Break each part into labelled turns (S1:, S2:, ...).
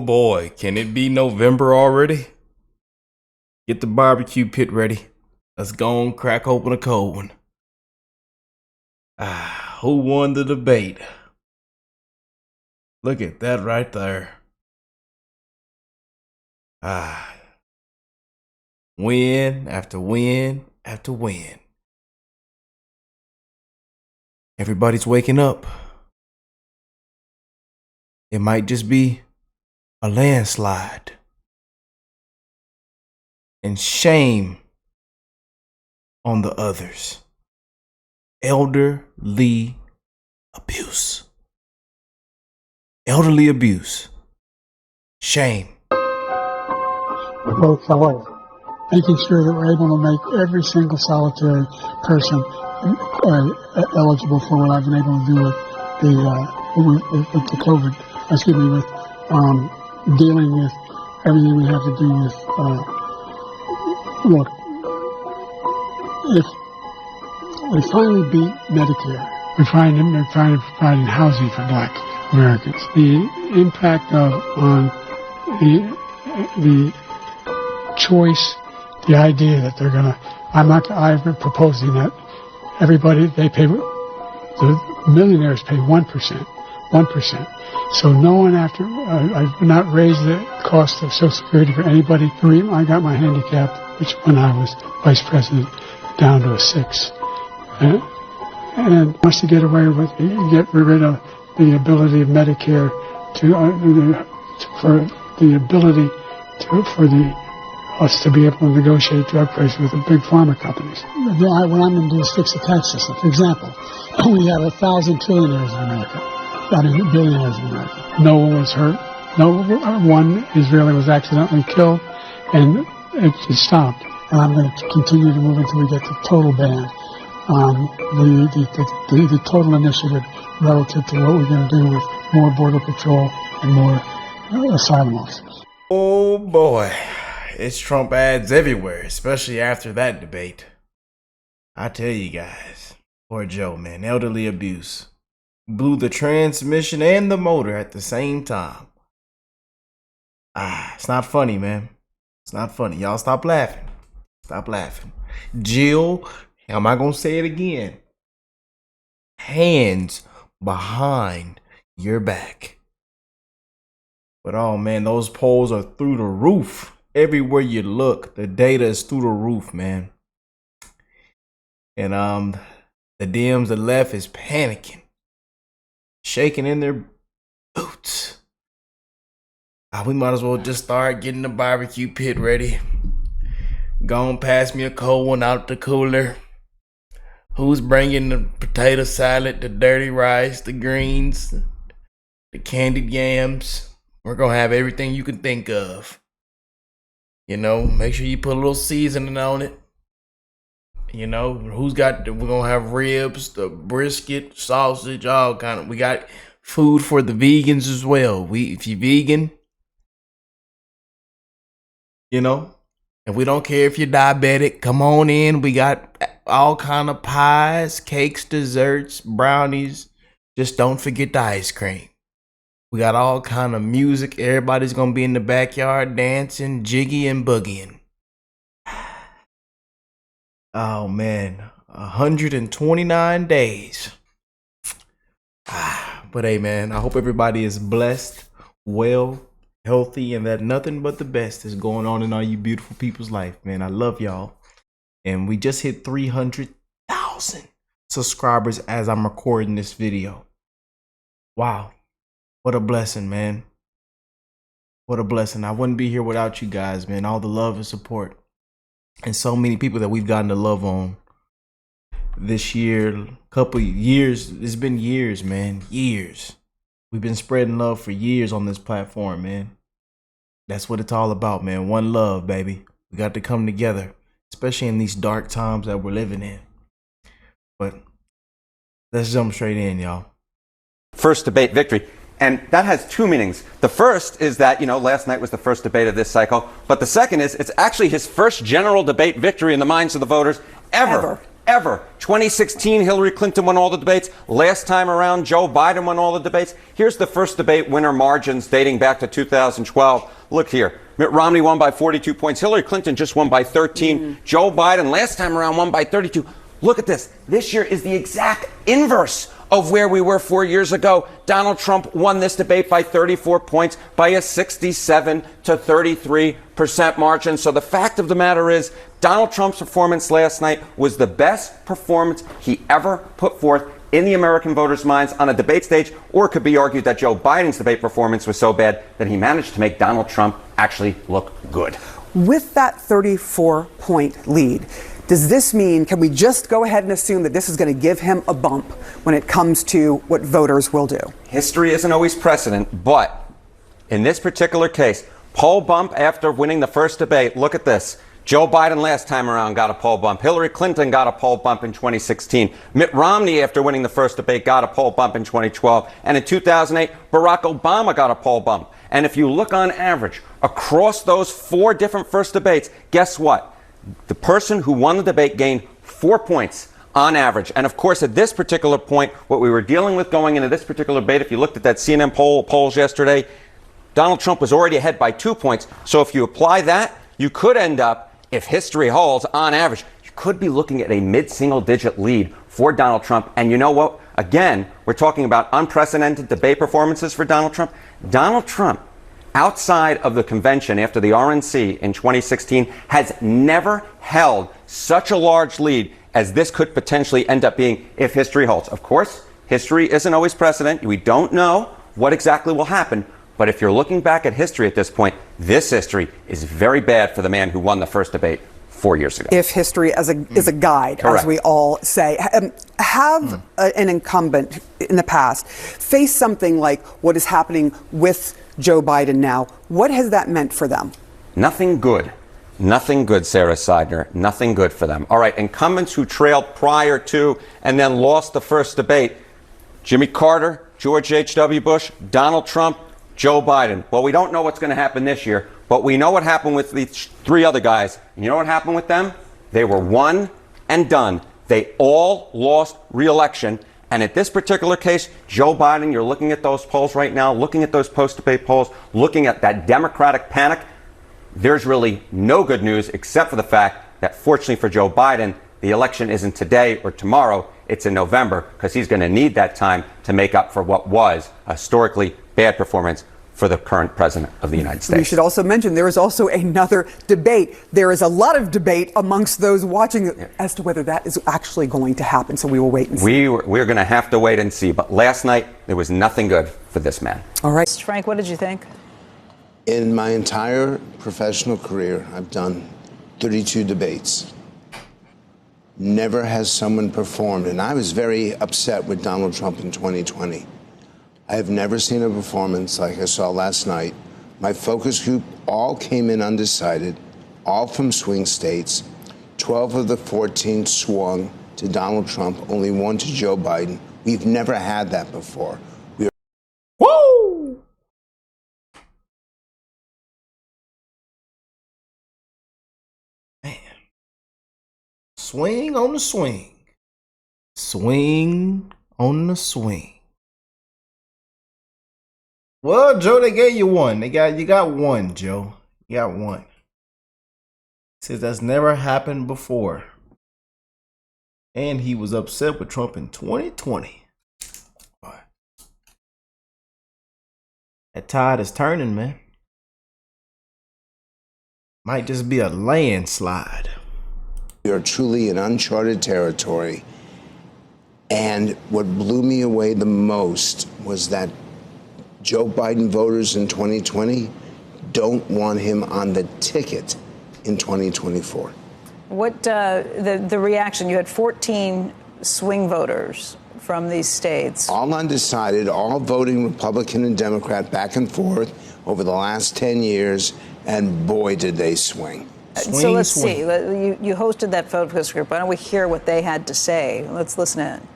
S1: boy, can it be November already? Get the barbecue pit ready. Let's go and crack open a cold one. Who won the debate? Look at that right there. Win after win after win. Everybody's waking up. It might just be a landslide. And shame on the others. Elderly abuse. Elderly abuse. Shame.
S2: Both sides. Making sure that we're able to make every single solitary person eligible for what I've been able to do with the COVID, with dealing with everything we have to do with, look, if we finally beat Medicare, we're finally providing housing for Black Americans. The impact on the choice, the idea that they're gonna, I've been proposing that everybody, the millionaires pay 1%. So no one I've not raised the cost of Social Security for anybody. I got my handicap, which when I was vice president, down to a 6. And wants to get rid of the ability of Medicare for us to be able to negotiate drug prices with the big pharma companies. What I'm going to do is fix the tax system. For example, we have 1,000 trillionaires in America. Billionaires in America. No one was hurt. No one Israeli was accidentally killed, and it just stopped. And I'm going to continue to move until we get the total ban. The total initiative relative to what we're going to do with more border patrol and more asylum officers.
S1: Oh boy, it's Trump ads everywhere, especially after that debate. I tell you guys, poor Joe, man, elderly abuse. Blew the transmission and the motor at the same time. It's not funny, man. It's not funny. Y'all stop laughing. Stop laughing. Jill, am I gonna say it again? Hands behind your back. But oh man, those polls are through the roof. Everywhere you look, the data is through the roof, man. And the Dems, the left is panicking. Shaking in their boots. We might as well just start getting the barbecue pit ready. Go and pass me a cold one out the cooler. Who's bringing the potato salad, the dirty rice, the greens, the candied yams? We're going to have everything you can think of. You know, make sure you put a little seasoning on it. You know, we're going to have ribs, the brisket, sausage, all kind of. We got food for the vegans as well. If you're vegan, you know, and we don't care if you're diabetic, come on in. We got all kind of pies, cakes, desserts, brownies. Just don't forget the ice cream. We got all kind of music. Everybody's going to be in the backyard dancing, jiggy and boogieing. Oh man, 129 days. But hey man, I hope everybody is blessed, well, healthy, and that nothing but the best is going on in all you beautiful people's life, man. I love y'all. And we just hit 300,000 subscribers as I'm recording this video. Wow. What a blessing, man. What a blessing. I wouldn't be here without you guys, man. All the love and support. And so many people that we've gotten to love on this year, couple years. It's been years, man. Years. We've been spreading love for years on this platform, man. That's what it's all about, man. One love, baby. We got to come together, especially in these dark times that we're living in. But let's jump straight in, y'all.
S3: First debate victory. And that has two meanings. The first is that, last night was the first debate of this cycle. But the second is it's actually his first general debate victory in the minds of the voters ever. ever. 2016, Hillary Clinton won all the debates. Last time around, Joe Biden won all the debates. Here's the first debate winner margins dating back to 2012. Look here. Mitt Romney won by 42 points. Hillary Clinton just won by 13. Joe Biden last time around won by 32. Look at this. This year is the exact inverse of where we were 4 years ago. Donald Trump won this debate by 34 points by a 67 to 33% margin. So the fact of the matter is, Donald Trump's performance last night was the best performance he ever put forth in the American voters' minds on a debate stage, or it could be argued that Joe Biden's debate performance was so bad that he managed to make Donald Trump actually look good.
S4: With that 34-point lead, does this mean, can we just go ahead and assume that this is going to give him a bump when it comes to what voters will do?
S3: History isn't always precedent, but in this particular case, poll bump after winning the first debate, look at this. Joe Biden last time around got a poll bump. Hillary Clinton got a poll bump in 2016. Mitt Romney, after winning the first debate, got a poll bump in 2012. And in 2008, Barack Obama got a poll bump. And if you look on average across those 4 different first debates, guess what? The person who won the debate gained 4 points on average. And of course, at this particular point, what we were dealing with going into this particular debate, if you looked at that CNN polls yesterday, Donald Trump was already ahead by 2 points. So if you apply that, you could end up, if history holds, on average, you could be looking at a mid-single-digit lead for Donald Trump. And you know what? Again, we're talking about unprecedented debate performances for Donald Trump. Donald Trump, outside of the convention after the RNC in 2016, has never held such a large lead as this could potentially end up being if history holds. Of course, history isn't always precedent. We don't know what exactly will happen. But if you're looking back at history at this point, this history is very bad for the man who won the first debate 4 years ago.
S4: If history is a guide,
S3: Correct.
S4: as we all say. Have an incumbent in the past face something like what is happening with Joe Biden now. What has that meant for them?
S3: Nothing good. Nothing good, Sarah Seidner. Nothing good for them. All right, incumbents who trailed prior to and then lost the first debate: Jimmy Carter, George H.W. Bush, Donald Trump, Joe Biden. Well, we don't know what's going to happen this year, but we know what happened with these 3 other guys. And you know what happened with them? They were one and done. They all lost re-election. And at this particular case, Joe Biden, you're looking at those polls right now, looking at those post-debate polls, looking at that Democratic panic. There's really no good news except for the fact that, fortunately for Joe Biden, the election isn't today or tomorrow. It's in November, because he's going to need that time to make up for what was a historically bad performance for the current president of the United States.
S4: We should also mention there is also another debate. There is a lot of debate amongst those watching as to whether that is actually going to happen. So we will wait and see.
S3: We're going to have to wait and see. But last night, there was nothing good for this man.
S4: All right.
S5: Frank, what did you think?
S6: In my entire professional career, I've done 32 debates. Never has someone performed, and I was very upset with Donald Trump in 2020. I have never seen a performance like I saw last night. My focus group all came in undecided, all from swing states. 12 of the 14 swung to Donald Trump, only 1 to Joe Biden. We've never had that before.
S1: Woo! Man. Swing on the swing. Swing on the swing. Well, Joe, they gave you one. You got one, Joe. You got one. Says that's never happened before. And he was upset with Trump in 2020. That tide is turning, man. Might just be a landslide.
S6: We are truly in uncharted territory. And what blew me away the most was that Joe Biden voters in 2020 don't want him on the ticket in 2024.
S5: What the reaction? You had 14 swing voters from these states.
S6: All undecided, all voting Republican and Democrat back and forth over the last 10 years, and boy, did they swing.
S5: So let's see. You hosted that focus group. Why don't we hear what they had to say? Let's listen in.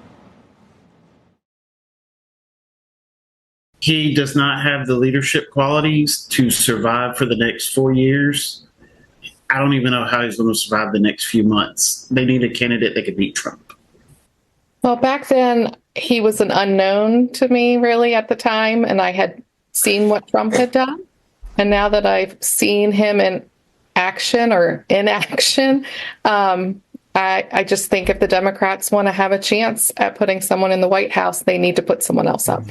S7: He does not have the leadership qualities to survive for the next 4 years. I don't even know how he's going to survive the next few months. They need a candidate that could beat Trump.
S8: Well, back then, he was an unknown to me, really, at the time, and I had seen what Trump had done. And now that I've seen him in action or inaction, I just think if the Democrats want to have a chance at putting someone in the White House, they need to put someone else up.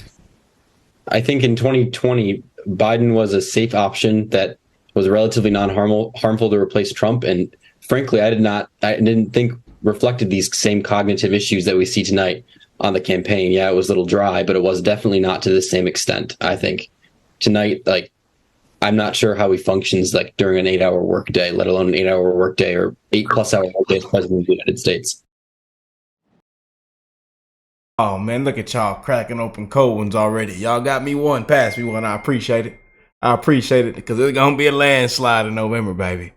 S9: I think in 2020, Biden was a safe option that was relatively non-harmful to replace Trump. And frankly, I didn't think reflected these same cognitive issues that we see tonight on the campaign. Yeah, it was a little dry, but it was definitely not to the same extent. I think tonight, like, I'm not sure how he functions like during an 8-hour workday, let alone an 8-hour workday or 8+ hour workday as president of the United States.
S1: Oh man, look at y'all cracking open cold ones already. Y'all got me one, pass me one. I appreciate it. I appreciate it because it's gonna be a landslide in November, baby.